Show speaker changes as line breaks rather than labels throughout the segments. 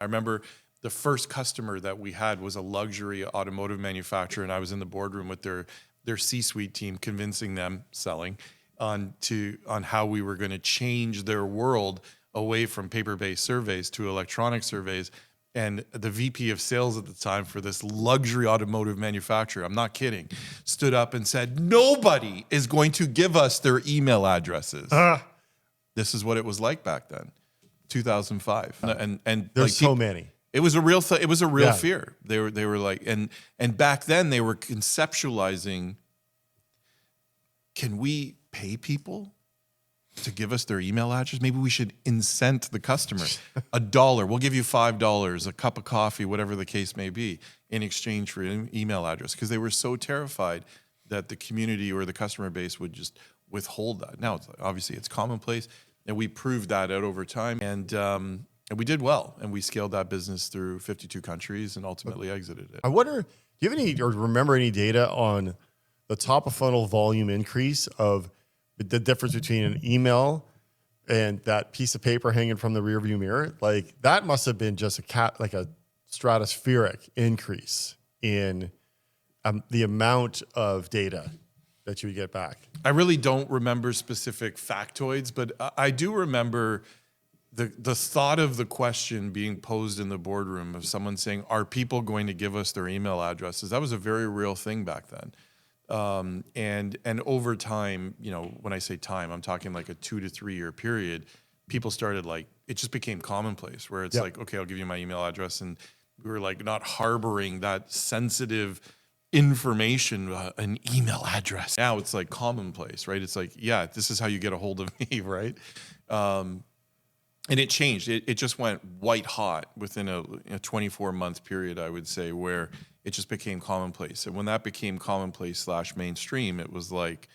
I remember the first customer that we had was a luxury automotive manufacturer, and I was in the boardroom with their C-suite team, convincing them, selling on how we were going to change their world away from paper-based surveys to electronic surveys. And the VP of sales at the time for this luxury automotive manufacturer, I'm not kidding, stood up and said, "Nobody is going to give us their email addresses." This is what it was like back then, 2005. And
There's
like
so many.
it was a real it was a real
Yeah.
fear. They were like, and back then they were conceptualizing, can we pay people to give us their email address? Maybe we should incent the customer. $1, we'll give you $5, a cup of coffee, whatever the case may be, in exchange for an email address, because they were so terrified that the community or the customer base would just withhold that. Now, obviously, it's commonplace, and we proved that out over time, and we did well, and we scaled that business through 52 countries and ultimately exited it.
I wonder, do you have any or remember any data on the top of funnel volume increase of the difference between an email and that piece of paper hanging from the rearview mirror? Like that must have been just a stratospheric increase in the amount of data that you would get back.
I really don't remember specific factoids, but I do remember the thought of the question being posed in the boardroom of someone saying, "Are people going to give us their email addresses?" That was a very real thing back then. And over time, you know, when I say time, I'm talking like a 2 to 3 year period. People started like, it just became commonplace where it's like, okay, I'll give you my email address. And we were like not harboring that sensitive information, an email address. Now it's like commonplace, right? It's like, yeah, this is how you get a hold of me, right? And it changed. It just went white hot within a 24-month period, I would say, where it just became commonplace. And when that became commonplace / mainstream, it was like,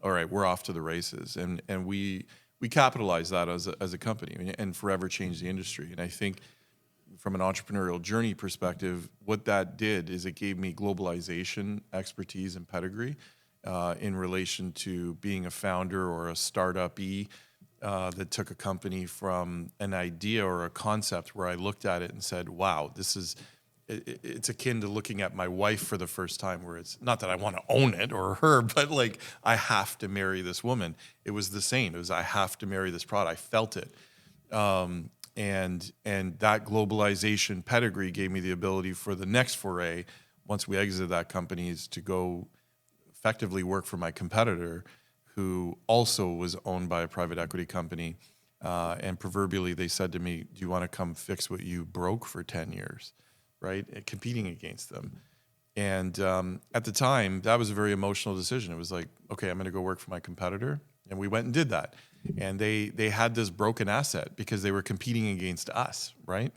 all right, we're off to the races. And we capitalized that as a company and forever changed the industry. And I think from an entrepreneurial journey perspective, what that did is it gave me globalization expertise and pedigree in relation to being a founder or a startup-y that took a company from an idea or a concept where I looked at it and said, wow, it's akin to looking at my wife for the first time, where it's not that I want to own it or her, but like, I have to marry this woman. It was the same. It was, I have to marry this product. I felt it. And that globalization pedigree gave me the ability for the next foray, once we exited that company, is to go effectively work for my competitor, who also was owned by a private equity company. And proverbially, they said to me, "Do you want to come fix what you broke for 10 years?" Right? And competing against them. And at the time, that was a very emotional decision. It was like, okay, I'm going to go work for my competitor. And we went and did that. And they had this broken asset because they were competing against us, right?